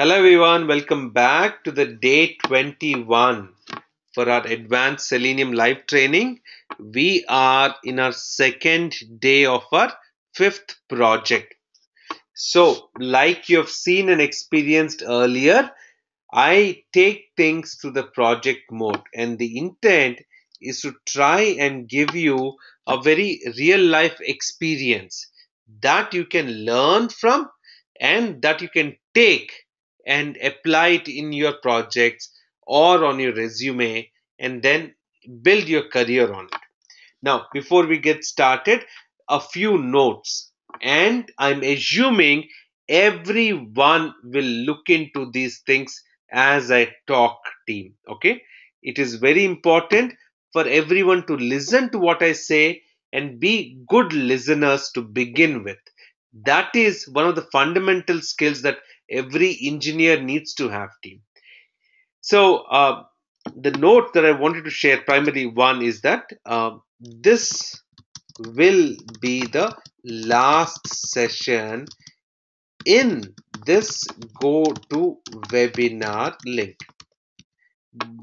Hello everyone, welcome back to the day 21 for our advanced Selenium live training. We are in our second day of our fifth project. So, like you have seen and experienced earlier, I take things to the project mode, and the intent is to try and give you a very real life experience that you can learn from and that you can take and apply it in your projects or on your resume and then build your career on it. Now, before we get started, a few notes, and I'm assuming everyone will look into these things as I talk, team. Okay, it is very important for everyone to listen to what I say and be good listeners to begin with. That is one of the fundamental skills that every engineer needs to have, team. So, the note that I wanted to share, primary one, is that this will be the last session in this go to webinar link.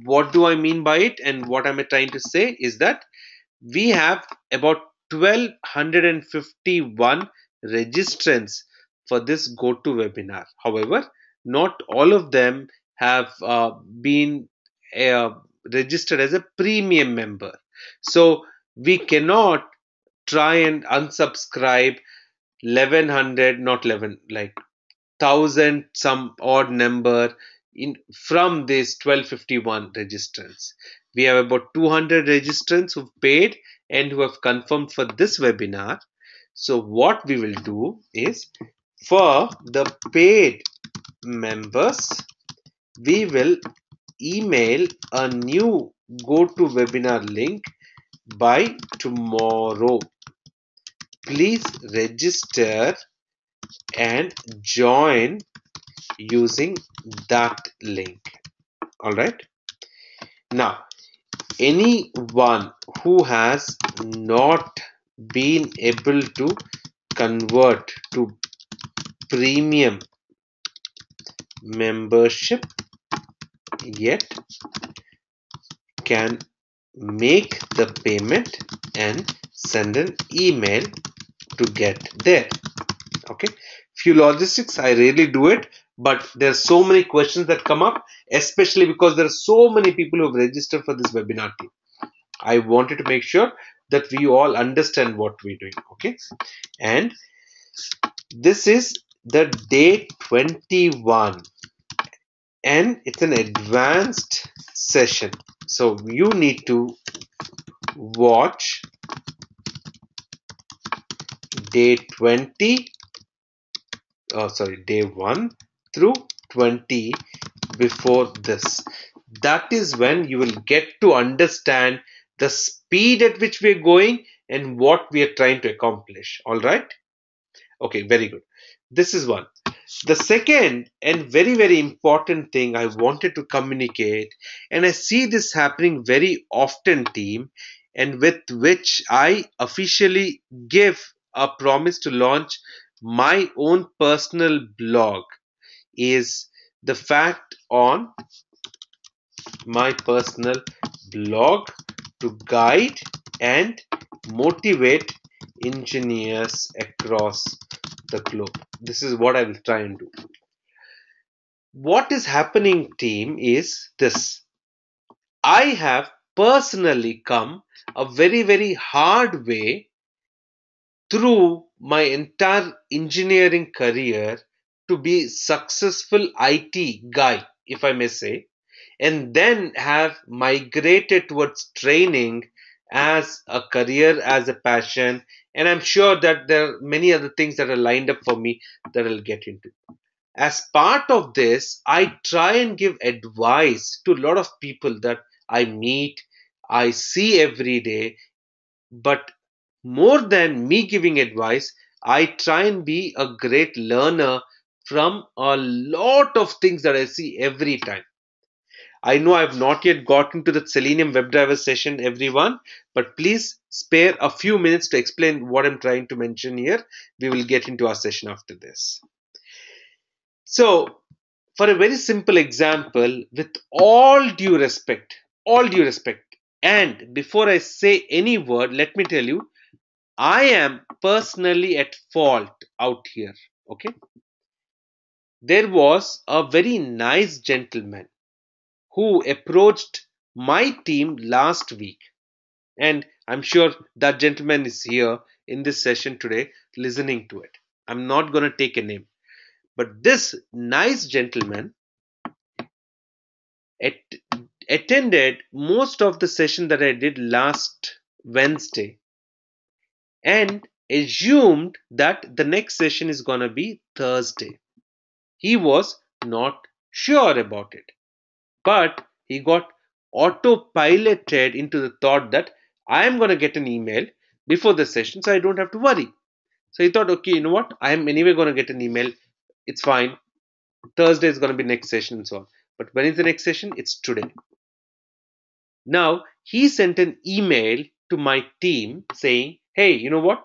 What do I mean by it, and what am I trying to say is that we have about 1251 registrants for this go to webinar. However, not all of them have been uh, registered as a premium member, so we cannot try and unsubscribe 1100, not 11, like 1000 some odd number in from this 1251 registrants. We have about 200 registrants who've paid and who have confirmed for this webinar. So what we will do is, for the paid members, we will email a new GoToWebinar link by tomorrow. Please register and join using that link. All right. Now, anyone who has not been able to convert to premium membership yet can make the payment and send an email to get there. Okay, few logistics, I rarely do it, but there's so many questions that come up, especially because there are so many people who have registered for this webinar team. I wanted to make sure that we all understand what we're doing. Okay, and this is the day 21 and it's an advanced session, so you need to watch day 20 day 1 through 20 before this. That is when you will get to understand the speed at which we are going and what we are trying to accomplish. All right, okay, very good. This is one. The second and very, very important thing I wanted to communicate, and I see this happening very often, team, and with which I officially give a promise to launch my own personal blog, is the fact on my personal blog to guide and motivate engineers across the globe. This is what I will try and do. What is happening, team, is this. I have personally come a very, very hard way through my entire engineering career to be successful IT guy, if I may say, and then have migrated towards training as a career, as a passion, and I'm sure that there are many other things that are lined up for me that I'll get into. As part of this, I try and give advice to a lot of people that I meet, I see every day. But more than me giving advice, I try and be a great learner from a lot of things that I see every time. I know I've not yet gotten to the Selenium WebDriver session, everyone, but please spare a few minutes to explain what I'm trying to mention here. We will get into our session after this. So, For a very simple example, with all due respect, and before I say any word, let me tell you, I am personally at fault out here. Okay, there was a very nice gentleman who approached my team last week, and I'm sure that gentleman is here in this session today listening to it. I'm not going to take a name, but this nice gentleman at- attended most of the session that I did last Wednesday and assumed that the next session is going to be Thursday. He was not sure about it, but he got autopiloted into the thought that I am going to get an email before the session, so I don't have to worry. So he thought, okay, you know what? I am anyway going to get an email. It's fine. Thursday is going to be next session and so on. But when is the next session? It's today. Now, he sent an email to my team saying, hey, you know what?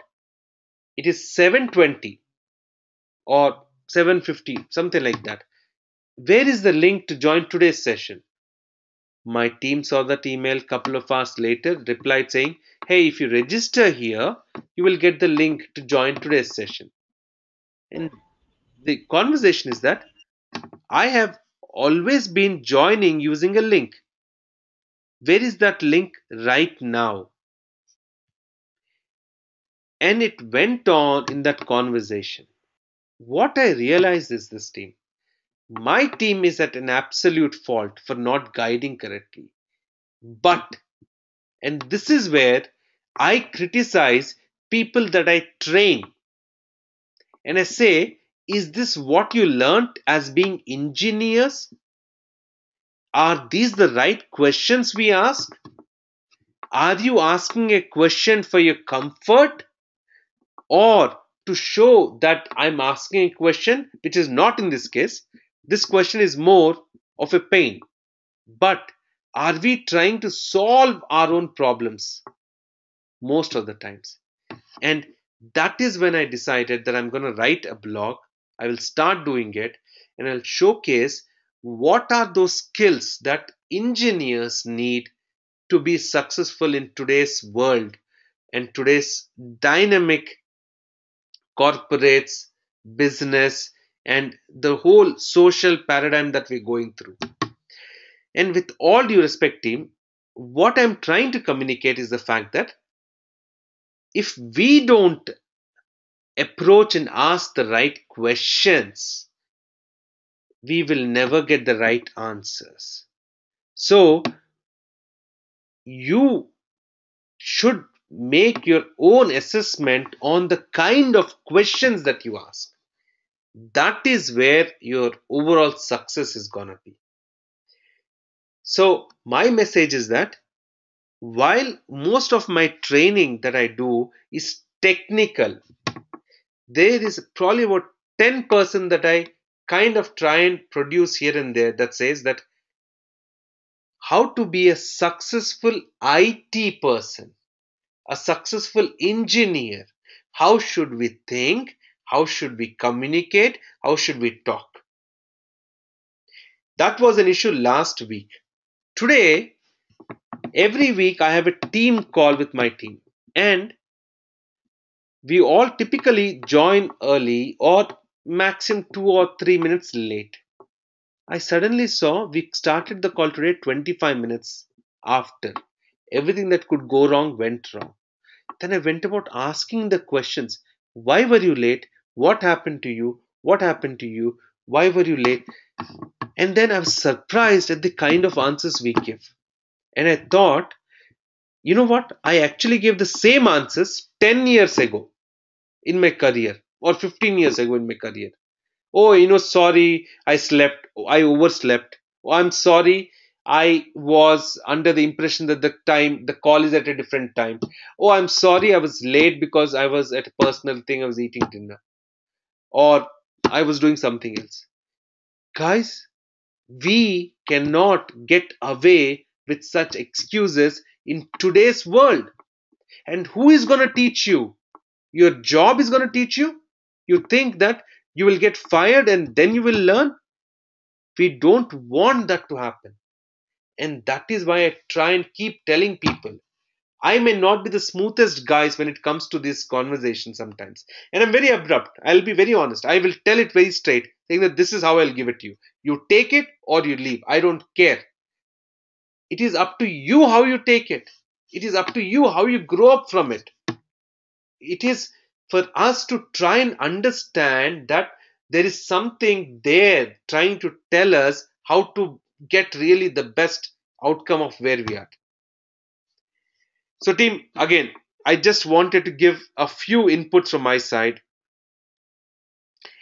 It is 7:20 or 7:50, something like that. Where is the link to join today's session? My team saw that email a couple of hours later, replied saying, hey, if you register here, you will get the link to join today's session. And the conversation is that I have always been joining using a link. Where is that link right now? And it went on in that conversation. What I realize is this team. My team is at an absolute fault for not guiding correctly. But, and this is where I criticize people that I train. And I say, is this what you learnt as being engineers? Are these the right questions we ask? Are you asking a question for your comfort or to show that I'm asking a question which is not in this case? This question is more of a pain. But are we trying to solve our own problems most of the times? And that is when I decided that I'm going to write a blog. I will start doing it and I'll showcase what are those skills that engineers need to be successful in today's world and today's dynamic corporates, business, and the whole social paradigm that we're going through. And with all due respect, team, what I'm trying to communicate is the fact that if we don't approach and ask the right questions, we will never get the right answers. So, you should make your own assessment on the kind of questions that you ask. That is where your overall success is gonna be. So, my message is that while most of my training that I do is technical, there is probably about 10% that I kind of try and produce here and there that says that how to be a successful IT person, a successful engineer. How should we think? How should we communicate? How should we talk? That was an issue last week. Today, every week I have a team call with my team, and we all typically join early or maximum 2 or 3 minutes late. I suddenly saw we started the call today 25 minutes after. Everything that could go wrong went wrong. Then I went about asking the questions. Why were you late? What happened to you? What happened to you? Why were you late? And then I was surprised at the kind of answers we give. And I thought, you know what? I actually gave the same answers 10 years ago in my career or 15 years ago in my career. Oh, sorry, I slept. I overslept. Oh, I'm sorry. I was under the impression that the call is at a different time. Oh, I'm sorry. I was late because I was at a personal thing. I was eating dinner or I was doing something else. Guys, we cannot get away with such excuses in today's world. And who is going to teach you? Your job is going to teach you? You think that you will get fired and then you will learn? We don't want that to happen. And that is why I try and keep telling people. I may not be the smoothest guys when it comes to this conversation sometimes. And I'm very abrupt. I'll be very honest. I will tell it very straight, saying that this is how I'll give it to you. You take it or you leave. I don't care. It is up to you how you take it. It is up to you how you grow up from it. It is for us to try and understand that there is something there trying to tell us how to get really the best outcome of where we are. So, team, again, I just wanted to give a few inputs from my side.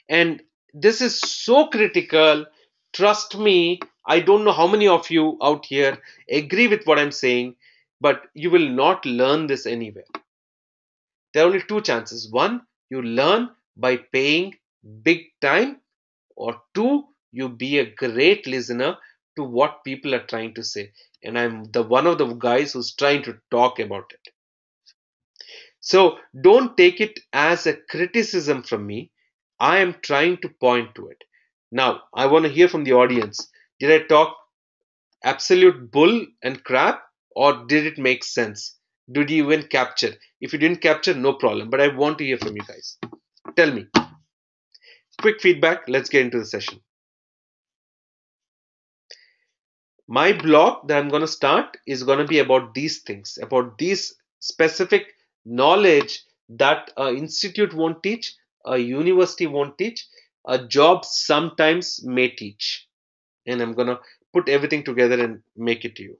And this is so critical. Trust me, I don't know how many of you out here agree with what I'm saying, but you will not learn this anywhere. There are only two chances. One, you learn by paying big time, or two, you be a great listener to what people are trying to say. And I'm the one of the guys who's trying to talk about it. So don't take it as a criticism from me. I am trying to point to it. Now, I want to hear from the audience. Did I talk absolute bull and crap, or did it make sense? Did you even capture? If you didn't capture, no problem. But I want to hear from you guys. Tell me. Quick feedback. Let's get into the session. My blog that I'm going to start is going to be about these things, about these specific knowledge that an institute won't teach, a university won't teach, a job sometimes may teach. And I'm going to put everything together and make it to you.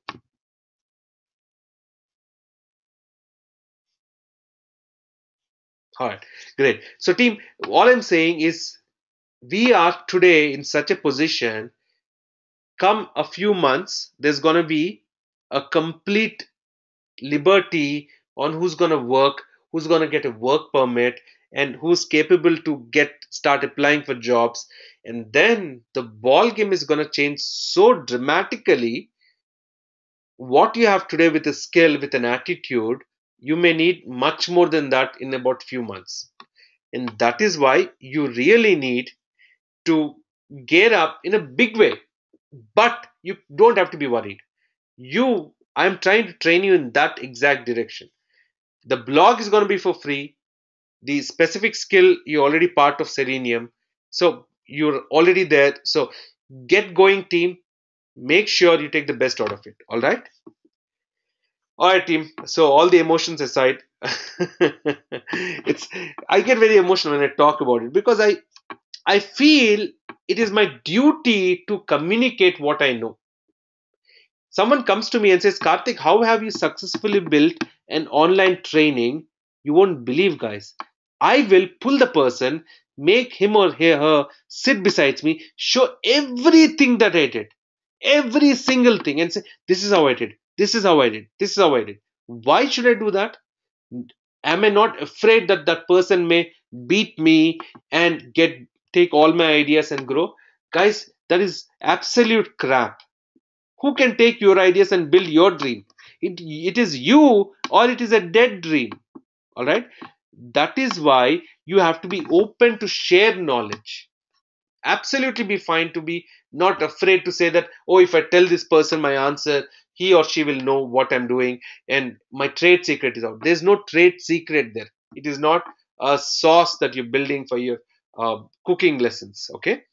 All right, great. So, team, all I'm saying is we are today in such a position. Come a few months, there's going to be a complete liberty on who's going to work, who's going to get a work permit, and who's capable to get start applying for jobs. And then the ball game is going to change so dramatically. What you have today with a skill, with an attitude, you may need much more than that in about few months. And that is why you really need to gear up in a big way. But you don't have to be worried. I'm trying to train you in that exact direction. The blog is going to be for free. The specific skill, you're already part of Selenium. So you're already there. So get going, team. Make sure you take the best out of it. All right? All right, team. So all the emotions aside, it's I get very emotional when I talk about it because I feel it is my duty to communicate what I know. Someone comes to me and says, Karthik, how have you successfully built an online training? You won't believe, guys. I will pull the person, make him or her sit beside me, show everything that I did, every single thing, and say, this is how I did, this is how I did, this is how I did. Why should I do that? Am I not afraid that that person may beat me and take all my ideas and grow? Guys, that is absolute crap. Who can take your ideas and build your dream? It is you or it is a dead dream. All right. That is why you have to be open to share knowledge. Absolutely be fine to be not afraid to say that, oh, if I tell this person my answer, he or she will know what I'm doing and my trade secret is out. There's no trade secret there. It is not a sauce that you're building for your cooking lessons. Okay.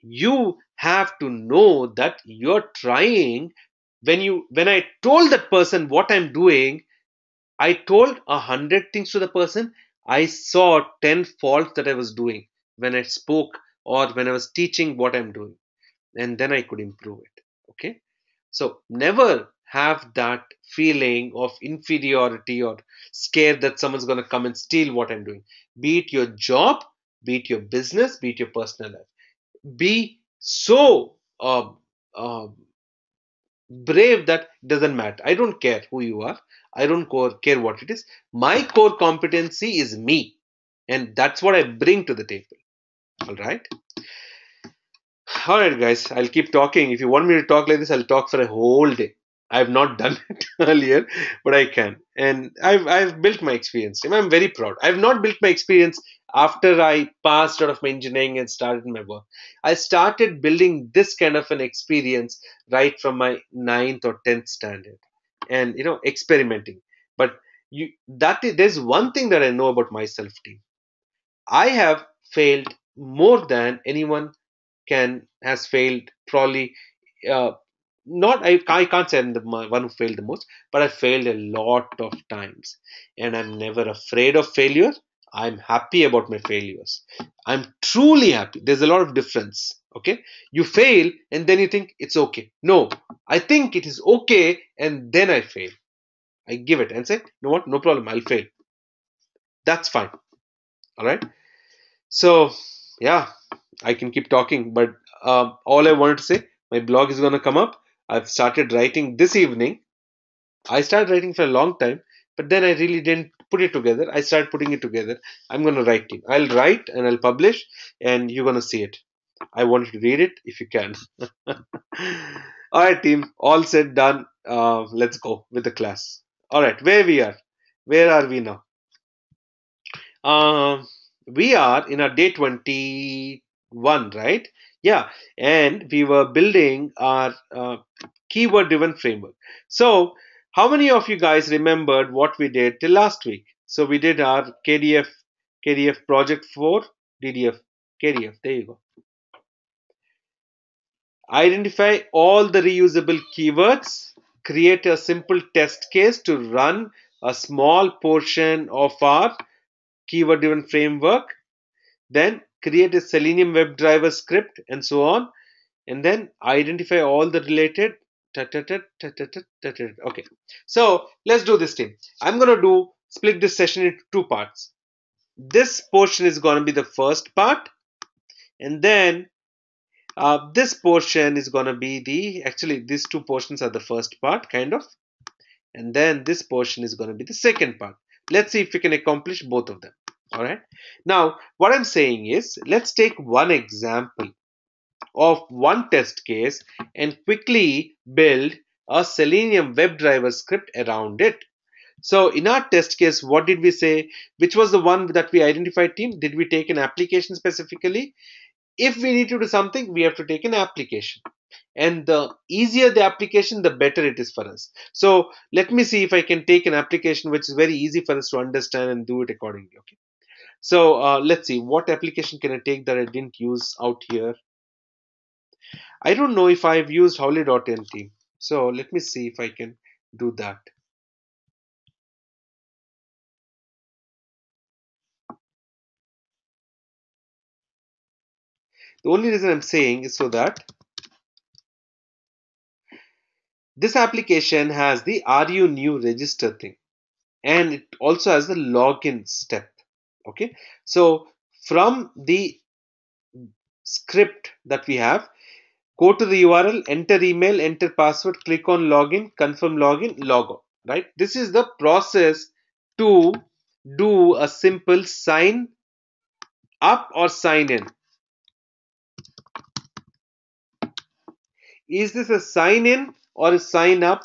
You have to know that you're trying. When I told that person what I'm doing, I told 100 things to the person. I saw 10 faults that I was doing when I spoke or when I was teaching what I'm doing, and then I could improve it. Okay. So never have that feeling of inferiority or scare that someone's going to come and steal what I'm doing. Be it your job, be it your business, be it your personal life. Be so brave that doesn't matter. I don't care who you are. I don't care what it is. My core competency is me, and that's what I bring to the table. All right, guys. I'll keep talking. If you want me to talk like this, I'll talk for a whole day. I've not done it earlier, but I can, and I've built my experience, and I'm very proud. I've not built my experience after I passed out of my engineering and started my work. I started building this kind of an experience right from my ninth or 10th standard, and experimenting. But there's one thing that I know about myself, team. I have failed more than anyone can has failed probably. Not I can't say I'm the one who failed the most, but I failed a lot of times, and I'm never afraid of failure. I'm happy about my failures. I'm truly happy. There's a lot of difference. Okay, you fail and then you think it's okay. No, I think it is okay and then I fail. I give it and say, you know what, no problem, I'll fail. That's fine. All right. So yeah, I can keep talking, but all I wanted to say, my blog is going to come up. I've started writing this evening. I started writing for a long time, but then I really didn't put it together. I started putting it together. I'm going to write it. I'll write and I'll publish, and you're going to see it. I want you to read it if you can. All right, team. All said, done. Let's go with the class. All right, where we are. Where are we now? Um, we are in our day 21, right? Yeah, and we were building our keyword driven framework. So, how many of you guys remembered what we did till last week? So, we did our KDF project 4, DDF, KDF. There you go. Identify all the reusable keywords, create a simple test case to run a small portion of our keyword driven framework, then create a Selenium WebDriver script and so on, and then identify all the related. Okay, so let's do this thing. I'm going to split this session into two parts. This portion is going to be the first part, and then this portion is going to be actually these two portions are the first part, kind of, and then this portion is going to be the second part. Let's see if we can accomplish both of them. All right. Now, what I'm saying is, let's take one example of one test case and quickly build a Selenium WebDriver script around it. So in our test case, what did we say? Which was the one that we identified, team? Did we take an application specifically? If we need to do something, we have to take an application. And the easier the application, the better it is for us. So let me see if I can take an application which is very easy for us to understand and do it accordingly. Okay. So let's see, what application can I take that I didn't use out here? I don't know if I've used Howley.in, team. So let me see if I can do that. The only reason I'm saying is so that this application has the RU new register thing, and it also has the login step. Okay, so from the script that we have, go to the URL, enter email, enter password, click on login, confirm login, log out. Right, this is the process to do a simple sign up or sign in. Is this a sign in or a sign up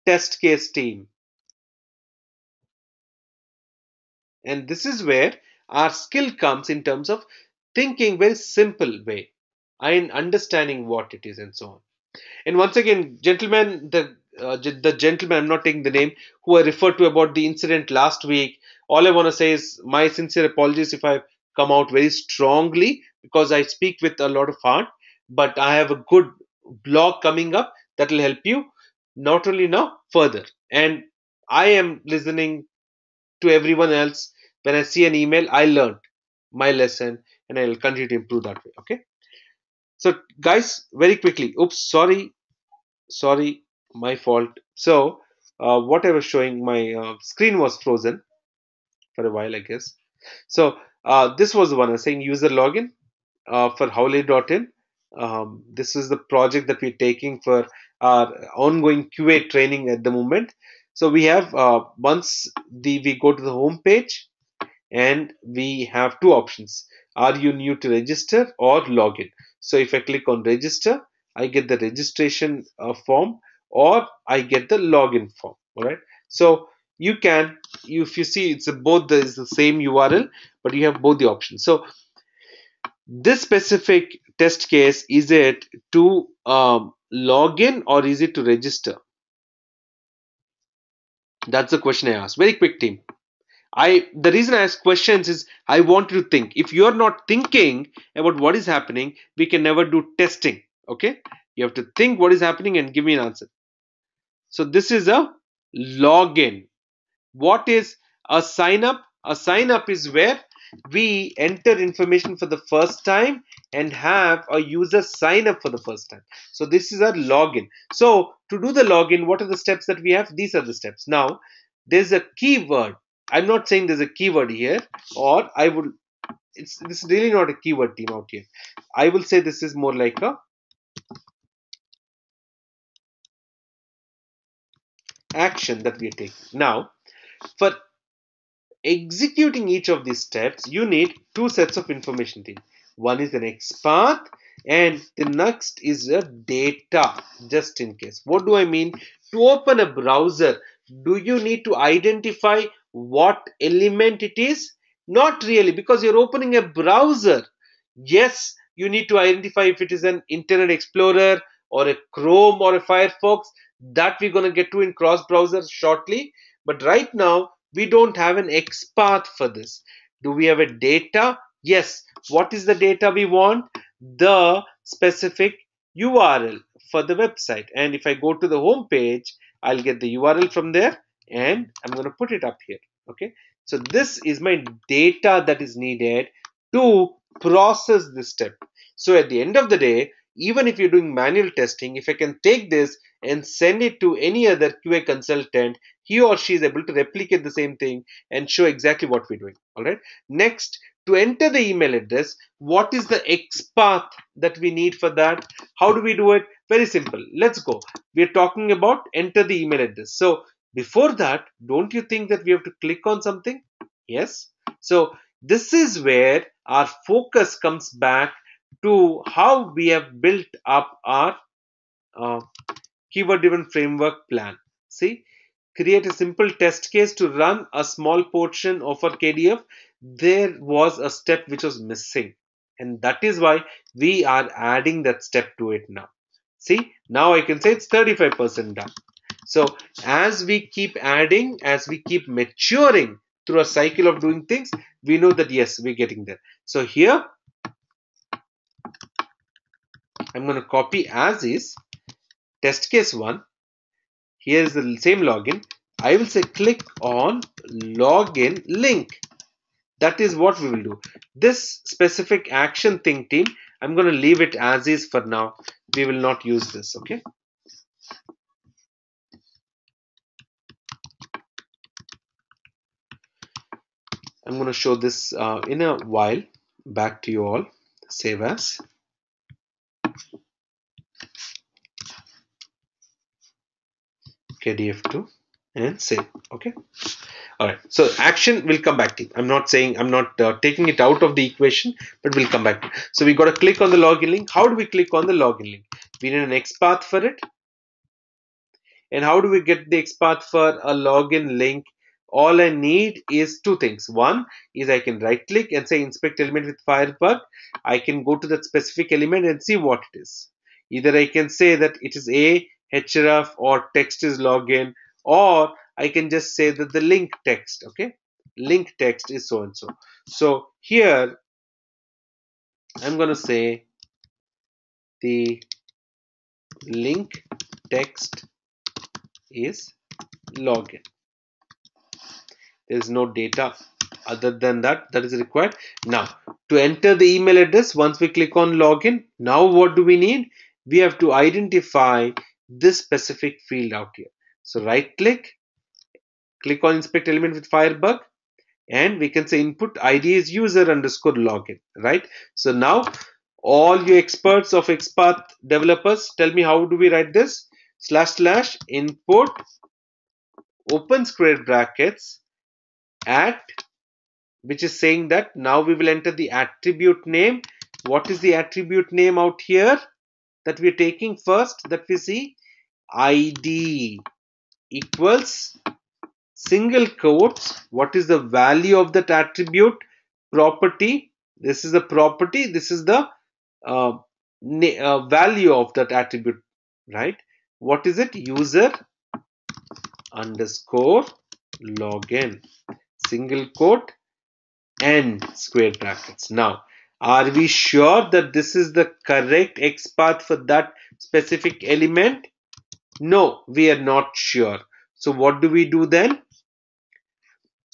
test case, team? And this is where our skill comes in terms of thinking very simple way and understanding what it is and so on. And once again, gentlemen, the gentleman, I'm not taking the name, who I referred to about the incident last week, all I want to say is my sincere apologies if I've come out very strongly, because I speak with a lot of heart, but I have a good blog coming up that will help you not only now, further. And I am listening to everyone else. When I see an email, I learned my lesson and I will continue to improve that way. Okay. So, guys, very quickly. Oops, sorry, my fault. So, what I was showing, my screen was frozen for a while, I guess. So, this was the one I was saying, user login for Howley.in. This is the project that we're taking for our ongoing QA training at the moment. So we have once we go to the home page, and we have two options. Are you new to register or login? So if I click on register, I get the registration form or I get the login form. All right. So you can, if you see, it's both is the same URL, but you have both the options. So this specific test case, is it to log in or is it to register? That's the question I asked. Very quick, team. The reason I ask questions is I want you to think. If you're not thinking about what is happening, we can never do testing. Okay? You have to think what is happening and give me an answer. So this is a login. What is a sign up? A sign up is where we enter information for the first time and have a user sign up for the first time. So this is a login. So to do the login, what are the steps that we have? These are the steps. Now there's a keyword. I'm not saying there's a keyword here, or I would, this is really not a keyword, team, out here. I will say this is more like a action that we are taking. Now for executing each of these steps, you need two sets of information, team. One is an XPath and the next is a data, just in case. What do I mean? To open a browser, do you need to identify what element it is? Not really, because you're opening a browser. Yes, you need to identify if it is an Internet Explorer or a Chrome or a Firefox. That we're going to get to in cross browser shortly. But right now, we don't have an XPath for this. Do we have a data? Yes. What is the data we want? The specific URL for the website. And if I go to the home page, I'll get the URL from there and I'm going to put it up here. Okay. So this is my data that is needed to process this step. So at the end of the day, even if you're doing manual testing, if I can take this and send it to any other QA consultant, he or she is able to replicate the same thing and show exactly what we're doing. All right. Next, to enter the email address, what is the XPath that we need for that? How do we do it? Very simple. Let's go. We're talking about enter the email address. So before that, don't you think that we have to click on something? Yes. So this is where our focus comes back to how we have built up our uh, keyword driven framework plan. See, create a simple test case to run a small portion of our KDF. There was a step which was missing, and that is why we are adding that step to it now. See, now I can say it's 35% done. So as we keep adding, as we keep maturing through a cycle of doing things, we know that yes, we're getting there. So here I'm going to copy as is test case 1. Here is the same login. I will say click on login link. That is what we will do. This specific action thing, team, I'm going to leave it as is for now. We will not use this. Okay. I'm going to show this in a while. Back to you all. Save as. KDF2 and save. Okay. All right. So action will come back to you. I'm not saying, I'm not taking it out of the equation, but we'll come back to it. So we got to click on the login link. How do we click on the login link? We need an XPath for it. And how do we get the XPath for a login link? All I need is two things. One is I can right click and say inspect element with Firebug. I can go to that specific element and see what it is. Either I can say that it is a href or text is login, or I can just say that the link text, okay? Link text is so and so. So here I'm going to say the link text is login. There is no data other than that is required. Now to enter the email address, once we click on login, now what do we need? We have to identify this specific field out here. So right click on inspect element with Firebug, and we can say input ID is user underscore login, right? So now all you experts of XPath developers, tell me how do we write this? / input open square brackets at, which is saying that now we will enter the attribute name. What is the attribute name out here that we're taking first that we see? id equals single quotes, what is the value of that attribute property? This is the property, this is the uh, value of that attribute, right? What is it? User underscore login, single quote and square brackets. Now, are we sure that this is the correct XPath for that specific element? No, we are not sure. So what do we do then?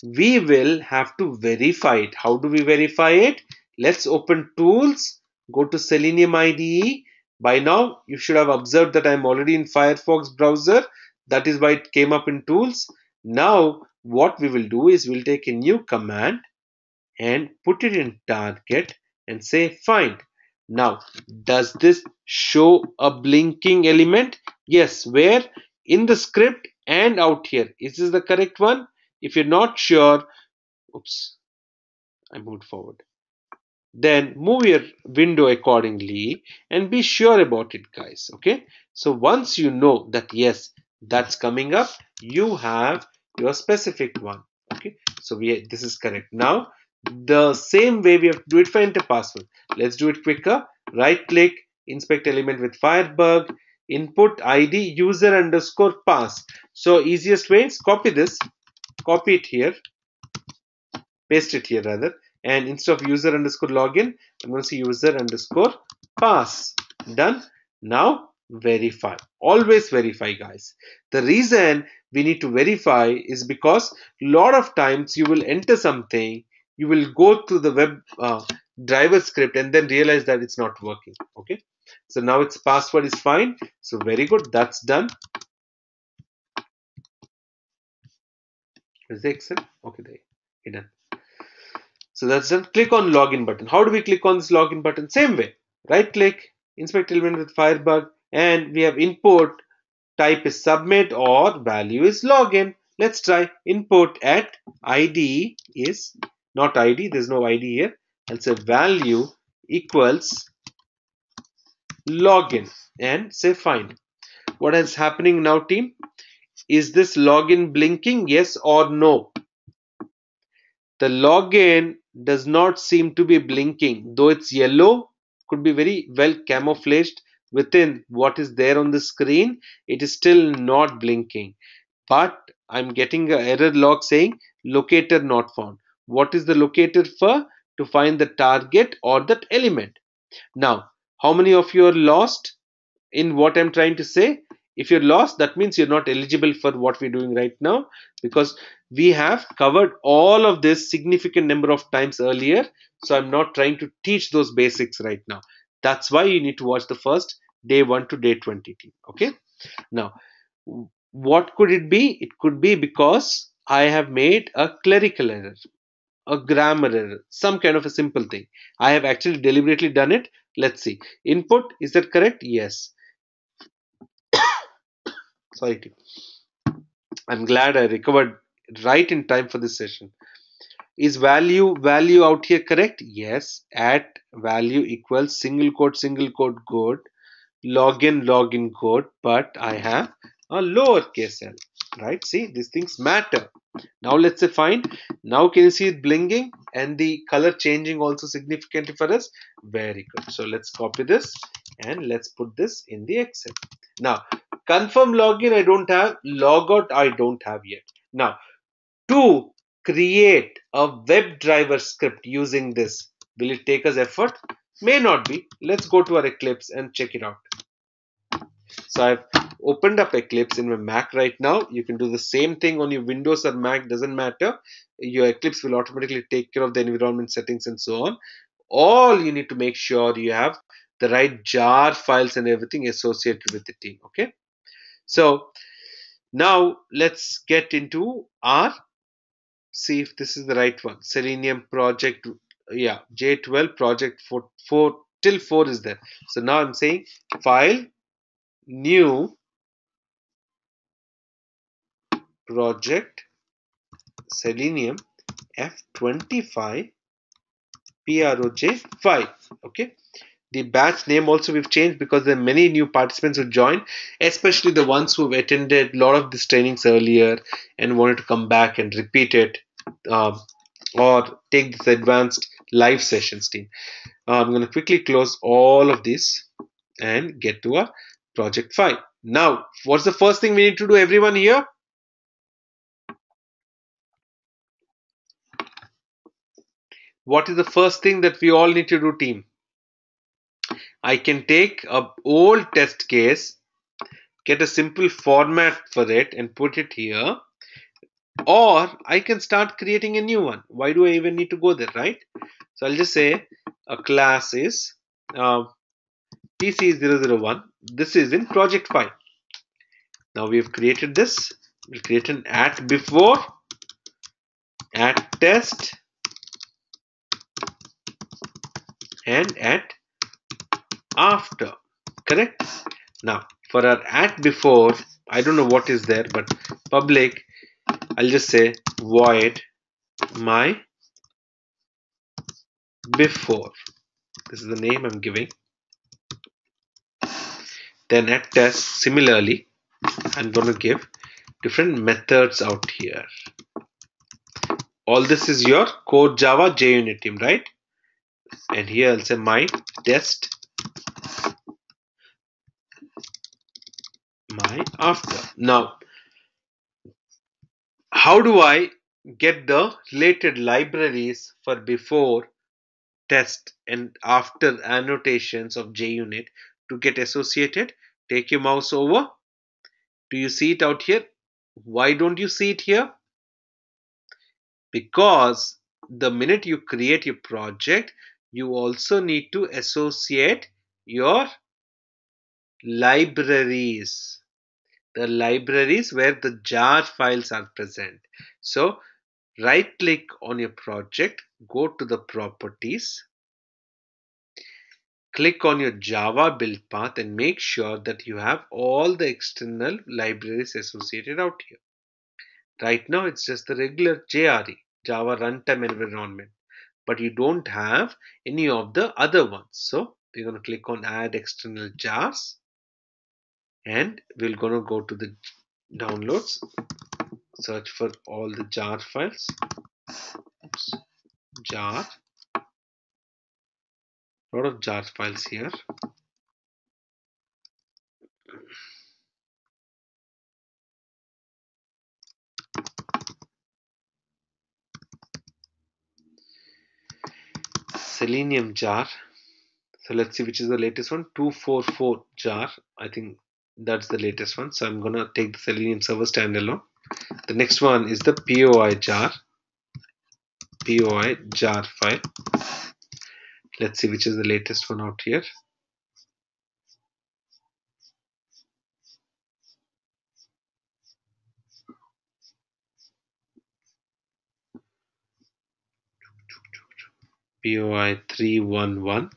We will have to verify it. How do we verify it? Let's open tools, go to Selenium IDE. By now, you should have observed that I'm already in Firefox browser. That is why it came up in tools. Now, what we will do is we'll take a new command and put it in target and say find. Now, does this show a blinking element? Yes, where? In the script and out here. Is this the correct one? If you're not sure, oops, I moved forward. Then move your window accordingly and be sure about it, guys. Okay. So once you know that yes, that's coming up, you have your specific one. Okay. So this is correct. Now the same way we have to do it for enter password. Let's do it quicker. Right click, inspect element with Firebug, input ID user underscore pass. So easiest way is copy this, copy it here, paste it here rather, and instead of user underscore login, I'm going to say user underscore pass. Done. Now verify. Always verify, guys. The reason we need to verify is because a lot of times you will enter something, you will go to the web driver script and then realize that it's not working. Okay. So now its password is fine. So very good. That's done. Is the Excel? Okay, there. You're done. So that's done. Click on login button. How do we click on this login button? Same way. Right click, inspect element with Firebug, and we have input, type is submit or value is login. Let's try input at ID is not ID, there's no ID here. I'll say value equals login and say fine. What is happening now, team? Is this login blinking? Yes or no? The login does not seem to be blinking, though it's yellow, could be very well camouflaged within what is there on the screen. It is still not blinking, but I'm getting an error log saying locator not found. What is the locator for? To find the target or that element. Now, how many of you are lost in what I'm trying to say? If you're lost, that means you're not eligible for what we're doing right now, because we have covered all of this significant number of times earlier. So I'm not trying to teach those basics right now. That's why you need to watch the first day 1 to day 20. Okay. Now, what could it be? It could be because I have made a clerical error, a grammar error, some kind of a simple thing. I have actually deliberately done it. Let's see. Input, is that correct? Yes. Sorry, team. I'm glad I recovered right in time for this session. Is value out here correct? Yes. At value equals single quote good, login good, but I have a lowercase l, right? See, these things matter. Now let's say find. Now can you see it blinking and the color changing also significantly for us? Very good. So let's copy this and let's put this in the Excel. Now confirm login I don't have, logout I don't have yet. Now to create a WebDriver script using this, will it take us effort? May not be. Let's go to our Eclipse and check it out. So I've opened up Eclipse in my Mac right now. You can do the same thing on your Windows or Mac, doesn't matter. Your Eclipse will automatically take care of the environment settings and so on. All you need to make sure you have the right jar files and everything associated with the team. Okay. So now let's get into our, see if this is the right one. Selenium project, yeah, J12 project 4 till 4 is there. So now I'm saying file, new project, Selenium F25 PROJ5. Okay. The batch name also we've changed because there are many new participants who joined, especially the ones who've attended a lot of these trainings earlier and wanted to come back and repeat it, uh, or take this advanced live sessions team. I'm going to quickly close all of this and get to our project file. Now, what's the first thing we need to do, everyone here? What is the first thing that we all need to do, team? I can take a old test case, get a simple format for it and put it here, or I can start creating a new one. Why do I even need to go there, right? So I'll just say a class is TC001. This is in project file. Now we have created this. We'll create an at before, at test, and at after. Correct? Now for our at before, I don't know what is there, but public, I'll just say void my before. This is the name I'm giving. Then at test, similarly, I'm going to give different methods out here. All this is your core Java JUnit team, right? And here I'll say my test, my after. Now, how do I get the related libraries for before, test, and after annotations of JUnit to get associated? Take your mouse over. Do you see it out here? Why don't you see it here? Because the minute you create your project, you also need to associate your libraries, the libraries where the jar files are present. So right click on your project, go to the properties, click on your Java build path and make sure that you have all the external libraries associated out here. Right now it's just the regular JRE, Java Runtime Environment, but you don't have any of the other ones. So we're going to click on add external jars and we're going to go to the downloads, search for all the jar files. Oops. Jar, lot of jar files here. Selenium jar. So let's see which is the latest one. 244 jar. I think that's the latest one. So I'm gonna take the Selenium server standalone. The next one is the POI jar. POI jar file. Let's see which is the latest one out here. POI 311.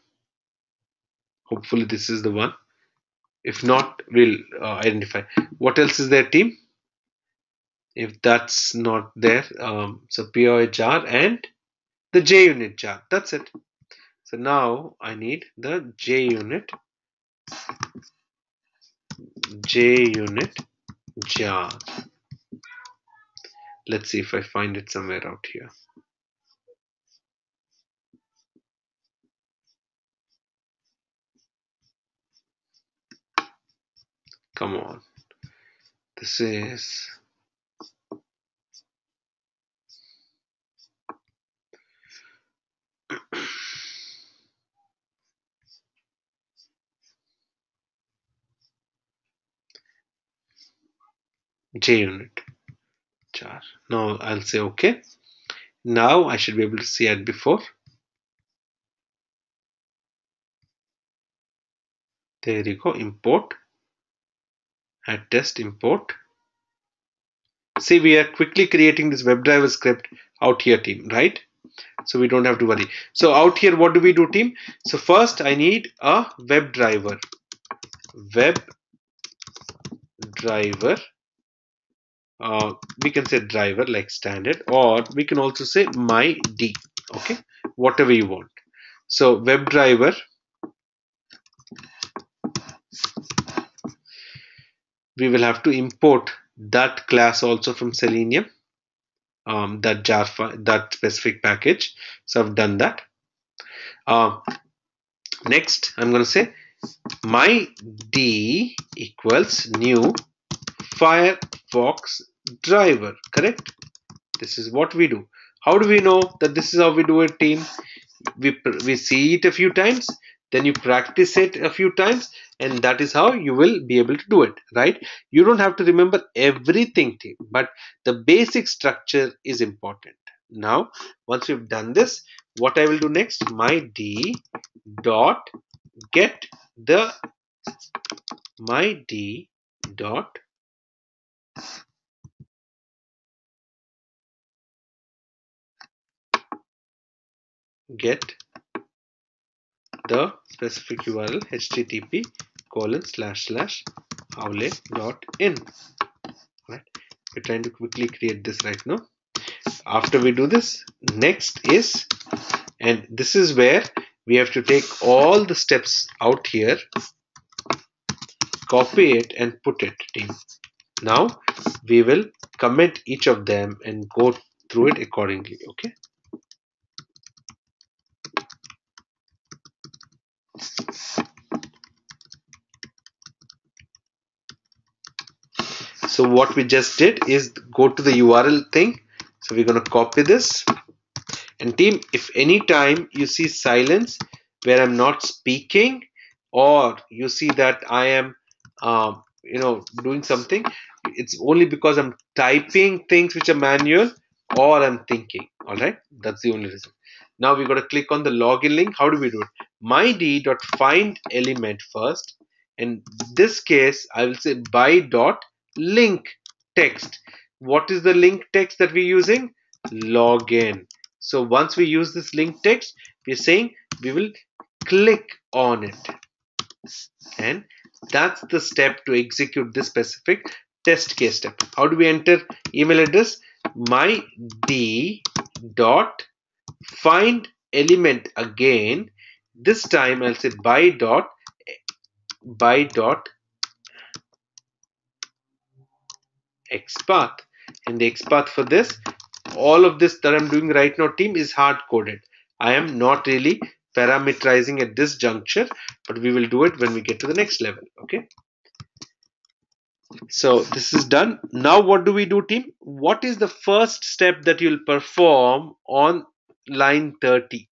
Hopefully this is the one. If not, we'll identify. What else is there, team? If that's not there, so POI jar and the JUnit jar. That's it. So now I need the JUnit jar. Let's see if I find it somewhere out here. Come on. This is JUnit jar. Now I'll say OK. Now I should be able to see it before. There you go. Import. Add test import. See, we are quickly creating this WebDriver script out here, team, right? So we don't have to worry. So out here, what do we do, team? So first I need a WebDriver. WebDriver. We can say driver like standard, or we can also say my D. Okay, whatever you want. So WebDriver we will have to import that class also from Selenium, that jar file, that specific package. So I've done that. Uh, Next, I'm going to say my D equals new Firefox driver. Correct? This is what we do. How do we know that this is how we do it, team? We see it a few times, then you practice it a few times, and that is how you will be able to do it, right? You don't have to remember everything, team, but the basic structure is important. Now, once we've done this, what I will do next, my D dot get the my D dot get the specific URL http //howley.in. Right? We're trying to quickly create this right now. After we do this, next is, and this is where we have to take all the steps out here, copy it and put it, team. Now we will comment each of them and go through it accordingly. Okay. So what we just did is go to the URL thing. So we're going to copy this. And team, if any time you see silence where I'm not speaking, or you see that I am, doing something, it's only because I'm typing things which are manual or I'm thinking. All right, that's the only reason. Now we got to click on the login link. How do we do it? My d.find element first. In this case, I will say by dot link text. What is the link text that we're using? Login. So once we use this link text, we're saying we will click on it. And that's the step to execute this specific test case step. How do we enter email address? My d dot find element again. This time I'll say by dot XPath. And the XPath for this, all of this that I'm doing right now, team, is hard coded. I am not really parameterizing at this juncture, but we will do it when we get to the next level. Okay. So this is done. Now what do we do, team? What is the first step that you'll perform on line 30?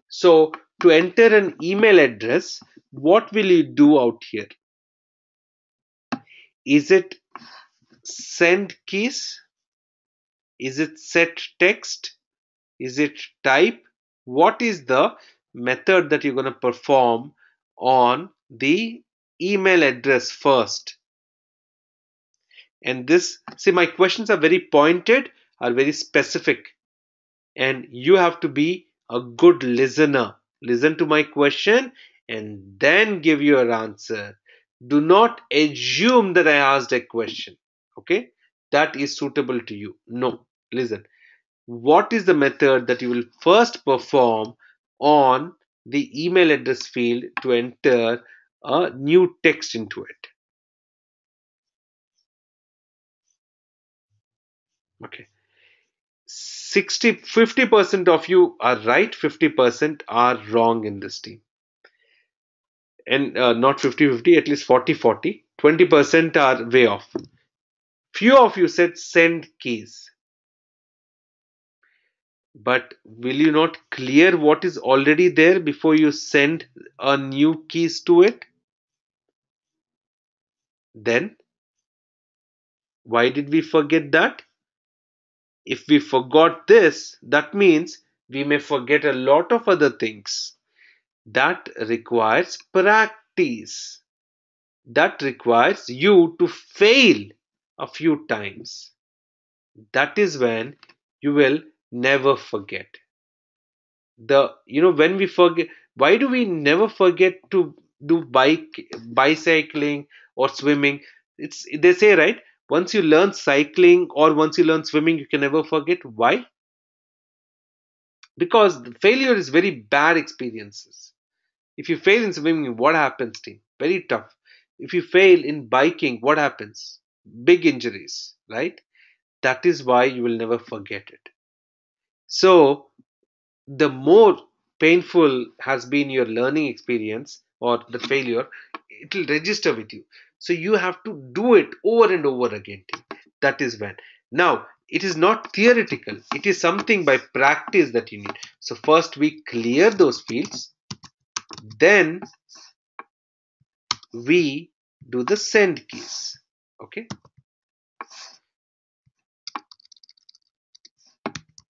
So to enter an email address, what will you do out here? Is it send keys? Is it set text? Is it type? What is the method that you're going to perform on the email address first? And this, see, my questions are very pointed, are very specific, and you have to be a good listener. Listen to my question and then give your answer. Do not assume that I asked a question, okay, that is suitable to you. No, listen. What is the method that you will first perform on the email address field to enter a new text into it? Okay. 50% of you are right, 50% are wrong in this team. And not 50-50, at least 40-40. 20% are way off. Few of you said send keys. But will you not clear what is already there before you send a new keys to it? Then why did we forget that? If we forgot this, that means we may forget a lot of other things. That requires practice. That requires you to fail a few times. That is when you will never forget. When we forget, why do we never forget to do bicycling or swimming? It's, they say, right, once you learn cycling or once you learn swimming, you can never forget. Why? Because failure is very bad experiences. If you fail in swimming, what happens, team? Very tough. if you fail in biking, what happens? Big injuries, right? That is why you will never forget it. So the more painful has been your learning experience or the failure, it will register with you. So you have to do it over and over again. That is when. Now, it is not theoretical, it is something by practice that you need. So, first we clear those fields, then we do the send keys. Okay,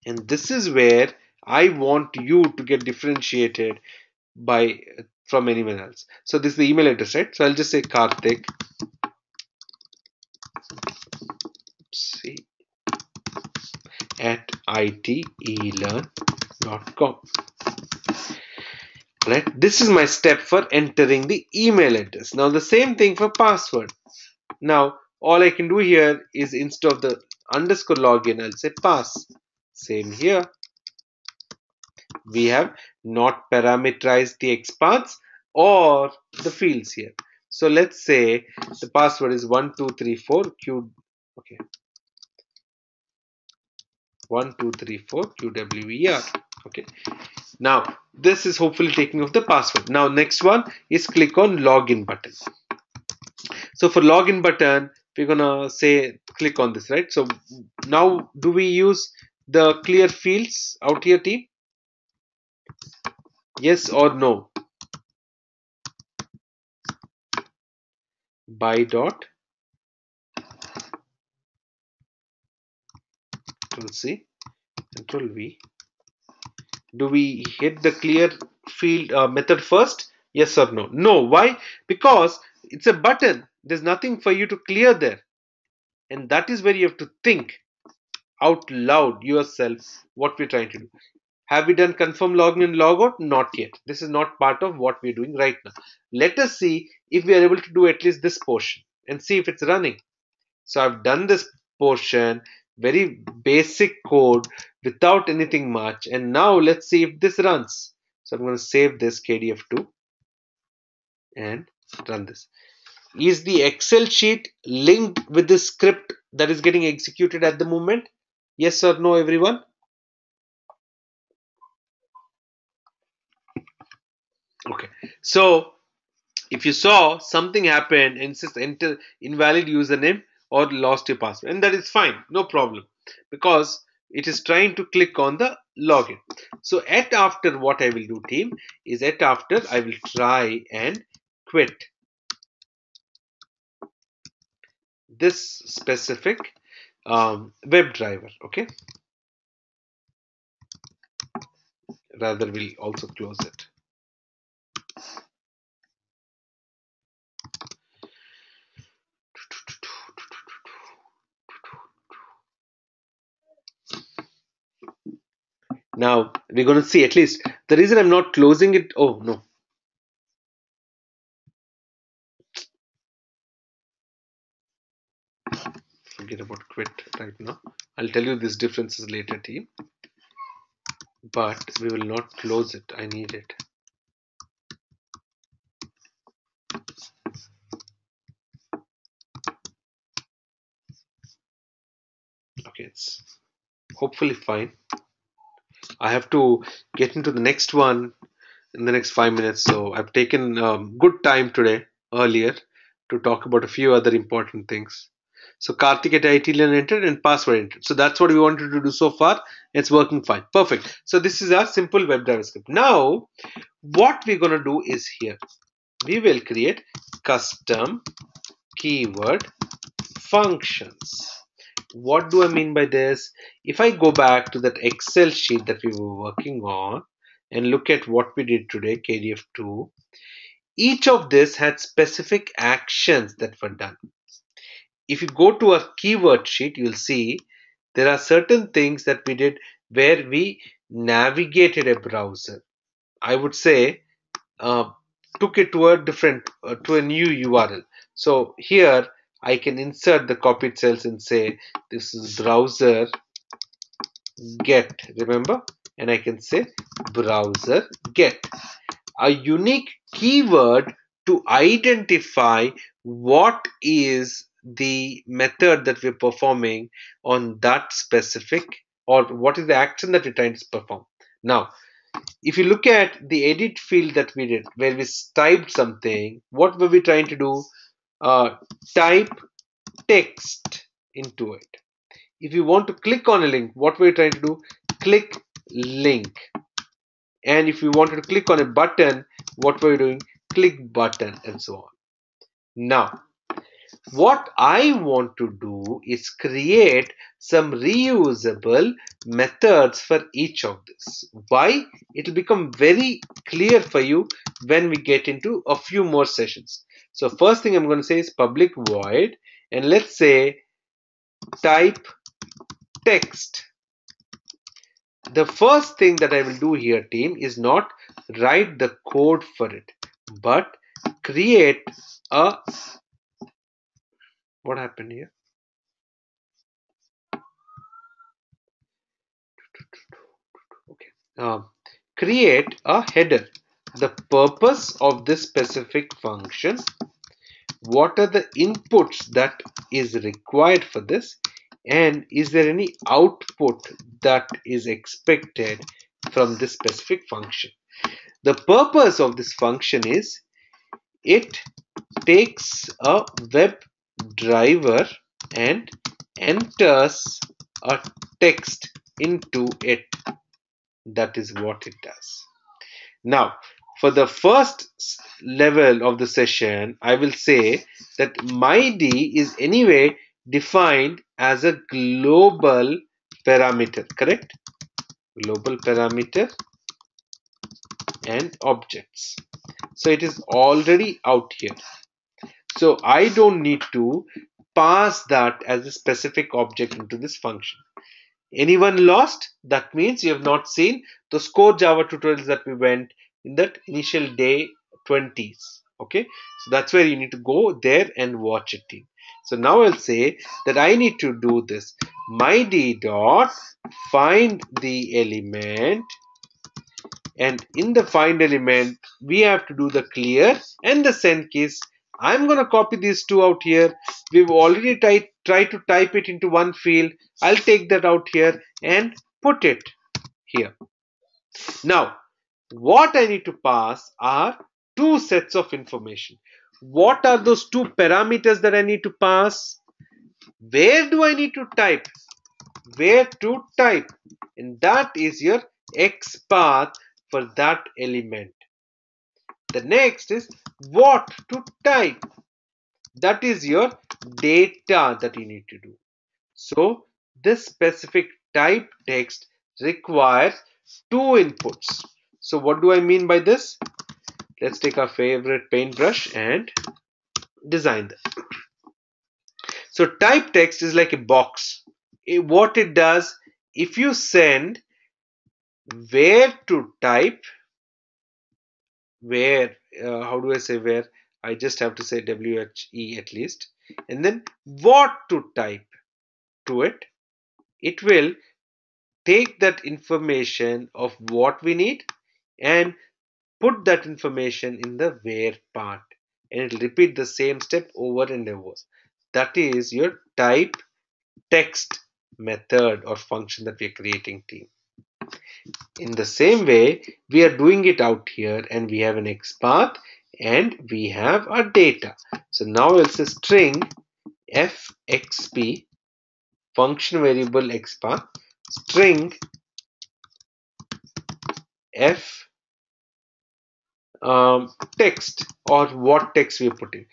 and this is where I want you to get differentiated by from anyone else. So this is the email address, right? So I'll just say Karthik at ITeLearn.com. Right? This is my step for entering the email address. Now the same thing for password. Now all I can do here is instead of the underscore login, I'll say pass. Same here. We have not parameterized the XPaths or the fields here. So let's say the password is 1234 Q. Okay, 1234 QWER. Okay. Now this is hopefully taking off the password. Now next one is click on login button. So for login button, we're gonna say click on this, right? So now do we use the clear fields out here, team? Yes or no? By dot Control C, Control V. Do we hit the clear field method first? Yes or no? No. Why? Because it's a button. There's nothing for you to clear there. And that is where you have to think out loud yourself what we're trying to do. Have we done confirm login and logout? Not yet. This is not part of what we're doing right now. Let us see if we are able to do at least this portion and see if it's running. So I've done this portion, very basic code without anything much. And now let's see if this runs. So I'm going to save this KDF2 and run this. Is the Excel sheet linked with the script that is getting executed at the moment? Yes or no, everyone? Okay. So if you saw something happen and says enter invalid username or lost your password, and that is fine, no problem, because it is trying to click on the login. So at after, what I will do, team, is at after I will try and quit this specific WebDriver. Okay, rather we'll also close it. Now we're going to see, at least the reason I'm not closing it. Oh no, forget about quit right now. I'll tell you these differences later, team, but we will not close it. I need it. Okay, it's hopefully fine. I have to get into the next one in the next 5 minutes, so I've taken good time today earlier to talk about a few other important things. So Karthik at ITeLearn entered and password entered. So that's what we wanted to do so far. It's working fine. Perfect. So this is our simple WebDriver script. Now, what we're going to do is here. We will create custom keyword functions. What do I mean by this? If I go back to that Excel sheet that we were working on and look at what we did today, KDF2, each of this had specific actions that were done. If you go to our keyword sheet, you'll see there are certain things that we did where we navigated a browser. I would say took it to a different, to a new URL. So here I can insert the copied cells and say this is browser get, remember, and I can say browser get, a unique keyword to identify what is the method that we're performing on that specific, or what is the action that we're trying to perform. Now, if you look at the edit field that we did, where we typed something, what were we trying to do? Type text into it. If you want to click on a link, what we're trying to do? Click link. And if you wanted to click on a button, what were you doing? Click button, and so on. Now, what I want to do is create some reusable methods for each of this. Why? It will become very clear for you when we get into a few more sessions. So first thing I'm going to say is public void, and let's say type text. The first thing that I will do here, team, is not write the code for it, but create a, what happened here? Okay. Create a header. The purpose of this specific function, what are the inputs that is required for this, and is there any output that is expected from this specific function. The purpose of this function is it takes a WebDriver and enters a text into it. That is what it does. Now, for the first level of the session, I will say that my D is anyway defined as a global parameter, correct? Global parameter and objects. So it is already out here. So I don't need to pass that as a specific object into this function. Anyone lost? That means you have not seen those core Java tutorials that we went in that initial day 20s. Okay, so that's where you need to go there and watch it. Team. So now I'll say that I need to do this. My_d dot find the element, and in the find element we have to do the clear and the send keys. I'm going to copy these two out here. We've already tried to type it into one field. I'll take that out here and put it here. Now, what I need to pass are two sets of information. What are those two parameters that I need to pass? Where do I need to type? Where to type? And that is your X path for that element. The next is what to type. That is your data that you need to do. So this specific type text requires two inputs. So what do I mean by this? Let's take our favorite paintbrush and design that. So type text is like a box. What it does, if you send where to type, where, how do I say where? I just have to say WHE at least, and then what to type to it. It will take that information of what we need and put that information in the where part, and it will repeat the same step over and over. That is your type text method or function that we are creating, team. In the same way, we are doing it out here, and we have an XPath and we have our data. So now it's a string fxp function variable XPath string f text, or what text we are putting.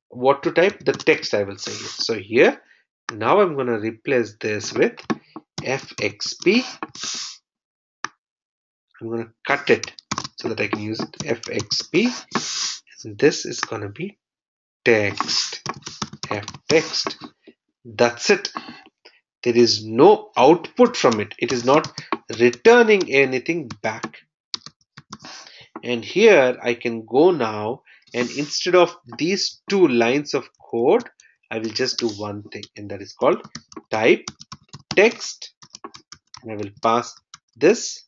What to type? The text I will say here. So here, now I'm going to replace this with fxp. I'm going to cut it so that I can use it. fxp. And this is going to be text. ftext. That's it. There is no output from it. It is not returning anything back. And here I can go now, and instead of these two lines of code, I will just do one thing, and that is called type text. And I will pass this.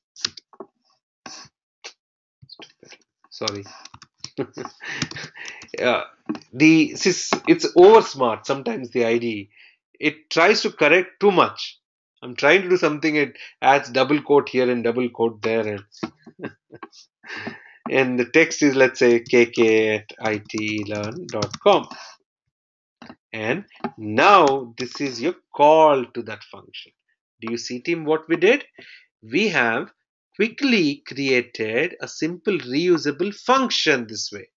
Sorry. it's over smart sometimes. The IDE, it tries to correct too much. I'm trying to do something, it adds double quote here and double quote there, and the text is, let's say, kk@itlearn.com. And now this is your call to that function. Do you see, team, what we did? We have quickly created a simple reusable function this way.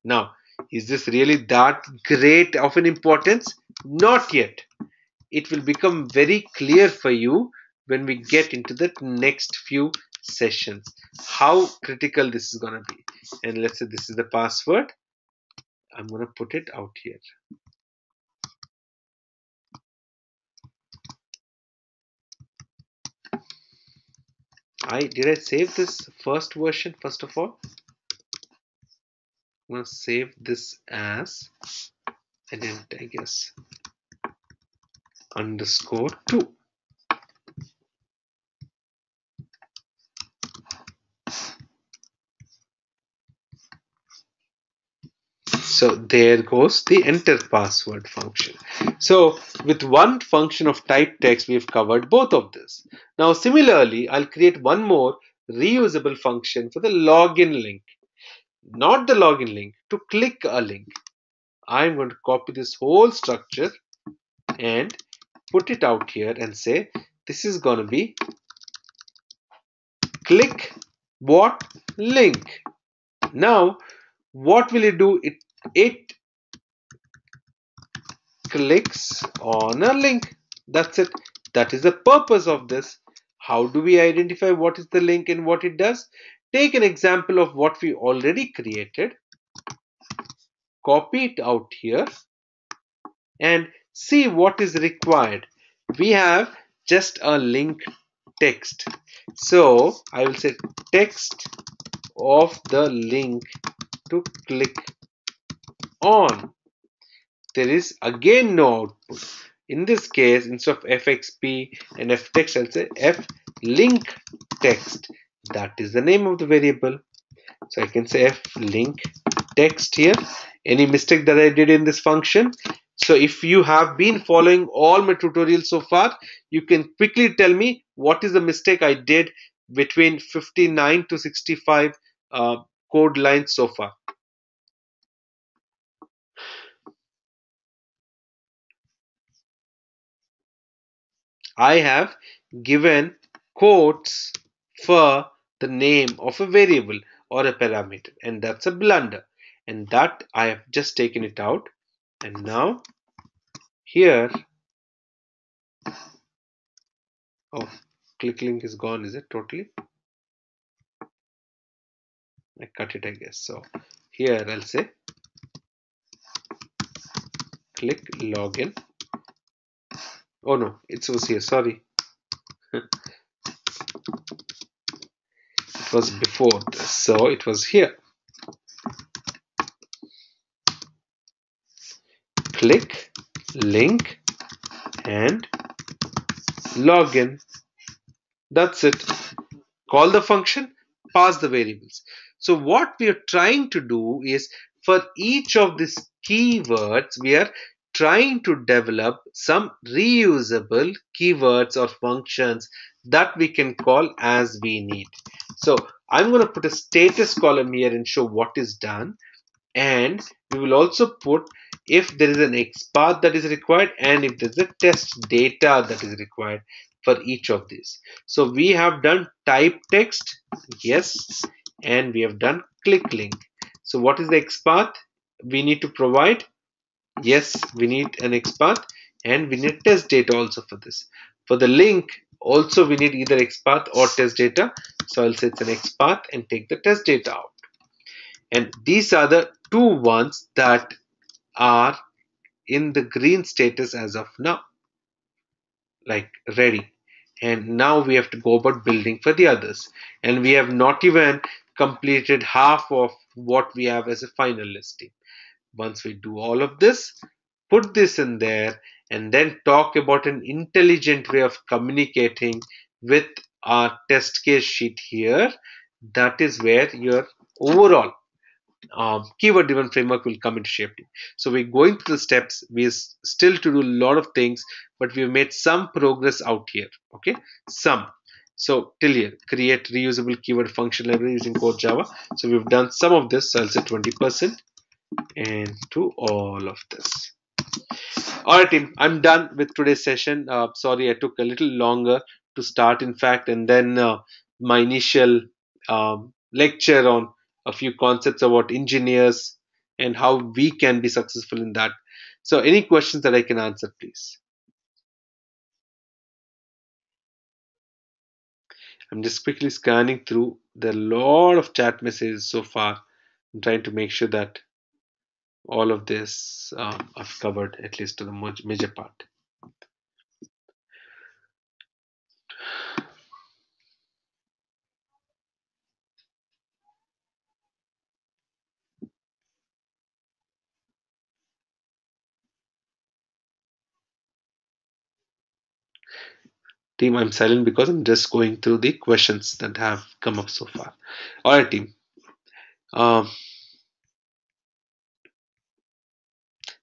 Now, is this really that great of an importance? Not yet. It will become very clear for you when we get into the next few sessions how critical this is going to be. And let's say this is the password. I'm going to put it out here. Did I save this first version first of all? I'm going to save this as, I didn't, I guess, _2. So there goes the enter password function. So with one function of type text, we've covered both of this. Now similarly, I'll create one more reusable function for the login link. Not the login link, to click a link. I'm going to copy this whole structure and put it out here and say this is going to be click what link. Now what will it do? It clicks on a link. That's it. That is the purpose of this. How do we identify what is the link and what it does? Take an example of what we already created, copy it out here and see what is required. We have just a link text. So I will say text of the link to click on. There is again no output. In this case, instead of fxp and ftext, I'll say flink text. That is the name of the variable. So I can say flink text here. Any mistake that I did in this function? So if you have been following all my tutorials so far, you can quickly tell me what is the mistake I did between 59 to 65 code lines so far. I have given quotes for the name of a variable or a parameter, and that's a blunder, and that I have just taken it out. And now here, oh, click link is gone, is it totally? I cut it, I guess. So here I'll say click login. Oh no, it was here, sorry. It was before this, so it was here. Click link and login. That's it. Call the function, pass the variables. So what we are trying to do is, for each of these keywords, we are trying to develop some reusable keywords or functions that we can call as we need. So I'm going to put a status column here and show what is done. And we will also put if there is an XPath that is required and if there is a test data that is required for each of these. So we have done type text, yes, and we have done click link. So what is the XPath we need to provide? Yes, we need an XPath and we need test data also for this. For the link also we need either XPath or test data. So I'll say it's an XPath and take the test data out. And these are the two ones that are in the green status as of now, like ready. And now we have to go about building for the others, and we have not even completed half of what we have as a final listing. Once we do all of this, put this in there, and then talk about an intelligent way of communicating with our test case sheet here, that is where your overall keyword driven framework will come into shape. So we're going through the steps. We're still to do a lot of things, but we've made some progress out here. Okay, some. So till here, create reusable keyword function library using core Java. So we've done some of this. So I'll say 20% and to all of this. All right, team. I'm done with today's session. Sorry, I took a little longer to start, in fact, and then my initial lecture on a few concepts about engineers and how we can be successful in that. So, any questions that I can answer, please? I'm just quickly scanning through. There are a lot of chat messages so far. I'm trying to make sure that all of this I've covered at least to the major part. Team, I'm silent because I'm just going through the questions that have come up so far. All right, team. Um,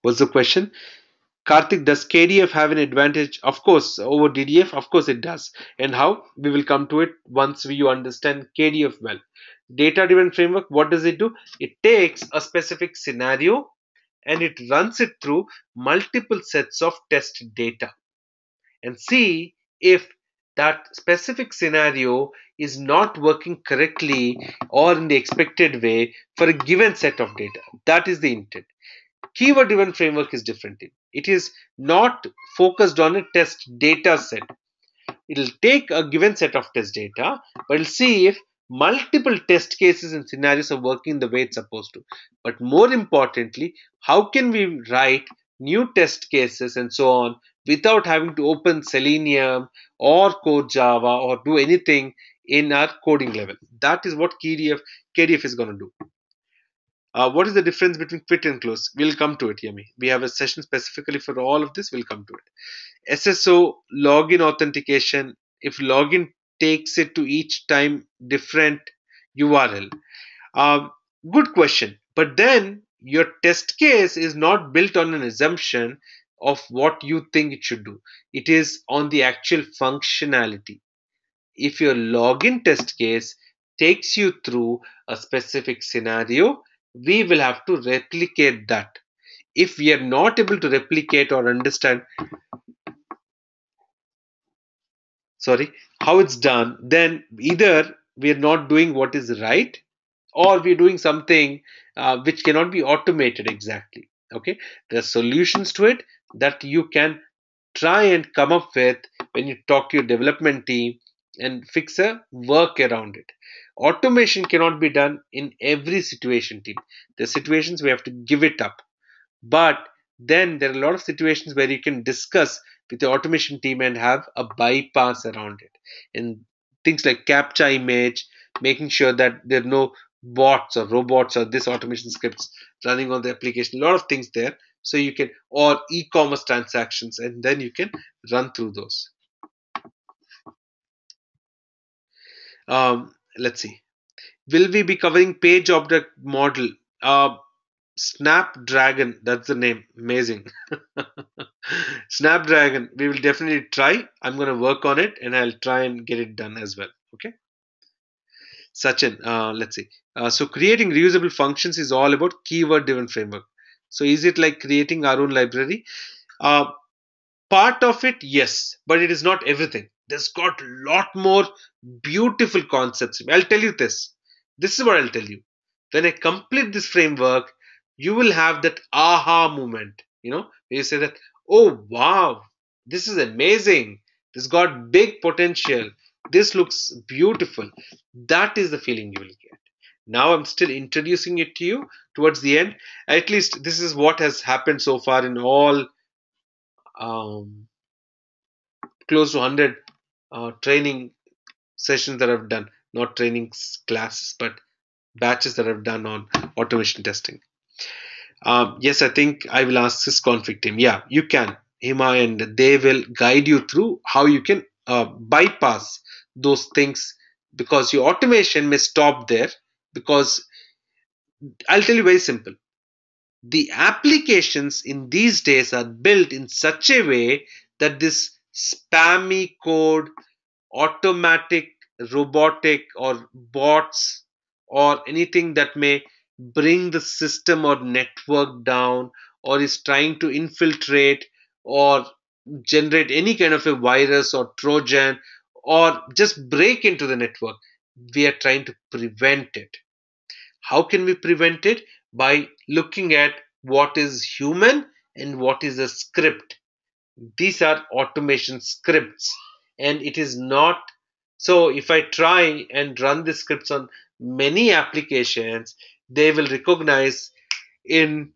what's the question? Karthik, does KDF have an advantage? Of course, over DDF. Of course, it does. And how? We will come to it once you understand KDF well. Data-driven framework. What does it do? It takes a specific scenario and it runs it through multiple sets of test data and see if that specific scenario is not working correctly or in the expected way for a given set of data. That is the intent. Keyword driven framework is different. It is not focused on a test data set. It'll take a given set of test data, but it'll see if multiple test cases and scenarios are working the way it's supposed to. But more importantly, how can we write new test cases and so on without having to open Selenium or code Java or do anything in our coding level? That is what KDF is going to do. What is the difference between quit and close? We'll come to it, Yami. We have a session specifically for all of this. We'll come to it. SSO login authentication. If login takes it to each time different URL. Um, Good question. But then your test case is not built on an assumption of what you think it should do. It is on the actual functionality. If your login test case takes you through a specific scenario, we will have to replicate that. If we are not able to replicate or understand, sorry, how it's done, then either we are not doing what is right or we're doing something which cannot be automated exactly. Okay, there are solutions to it that you can try and come up with when you talk to your development team and fix a work around it. Automation cannot be done in every situation, team. There are situations we have to give it up, but then there are a lot of situations where you can discuss with the automation team and have a bypass around it. And things like capture image, making sure that there are no bots or robots or this automation scripts running on the application. A lot of things there. So you can, or e-commerce transactions, and then you can run through those. Let's see. Will we be covering page object model? Snapdragon, that's the name. Amazing. Snapdragon, we will definitely try. I'm going to work on it and I'll try and get it done as well. Okay. Sachin, let's see. So creating reusable functions is all about keyword driven framework. So is it like creating our own library? Uh, Part of it, yes, but it is not everything. There's got a lot more beautiful concepts. I'll tell you this. This is what I'll tell you. When I complete this framework, you will have that aha moment. Where you say that, oh wow, this is amazing. This got big potential. This looks beautiful. That is the feeling you will get. Now I'm still introducing it to you towards the end. At least this is what has happened so far in all um, close to 100 training sessions that I've done, not training classes, but batches that I've done on automation testing. Yes, I think I will ask this config team. Yeah, you can, Hima, and they will guide you through how you can bypass those things because your automation may stop there because I'll tell you very simple. The applications in these days are built in such a way that this spammy code, automatic, robotic, or bots, or anything that may bring the system or network down, or is trying to infiltrate or generate any kind of a virus or Trojan, or just break into the network. We are trying to prevent it. How can we prevent it? By looking at what is human and what is a script. These are automation scripts, and it is not. So if I try and run the scripts on many applications, they will recognize in,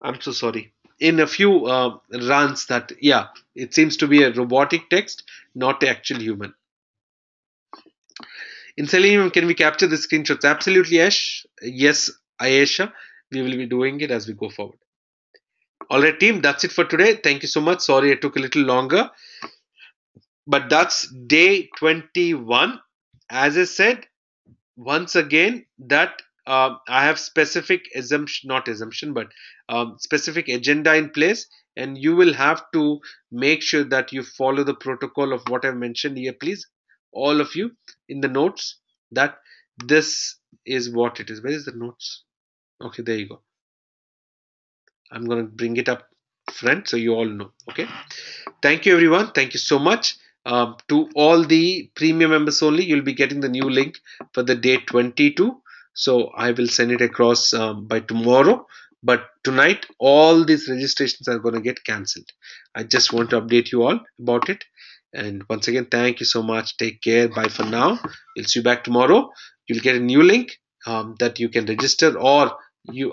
I'm so sorry, in a few runs that, yeah, it seems to be a robotic text, not actual human. In Selenium, can we capture the screenshots? Absolutely, Ash. Yes, Ayesha. We will be doing it as we go forward. All right, team, that's it for today. Thank you so much. Sorry, it took a little longer, but that's day 21. As I said, once again, that I have specific assumption, not assumption, but specific agenda in place, and you will have to make sure that you follow the protocol of what I've mentioned here, please. All of you in the notes, that this is what it is. Where is the notes? Okay, there you go. I'm going to bring it up front so you all know. Okay. Thank you, everyone. Thank you so much. To all the premium members only, you'll be getting the new link for the day 22. So I will send it across by tomorrow. But tonight, all these registrations are going to get cancelled. I just want to update you all about it. And once again, thank you so much. Take care. Bye for now. We'll see you back tomorrow. You'll get a new link that you can register, or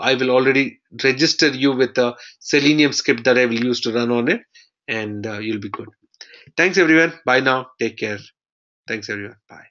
I will already register you with a Selenium script that I will use to run on it, and you'll be good. Thanks everyone. Bye now. Take care. Thanks everyone. Bye.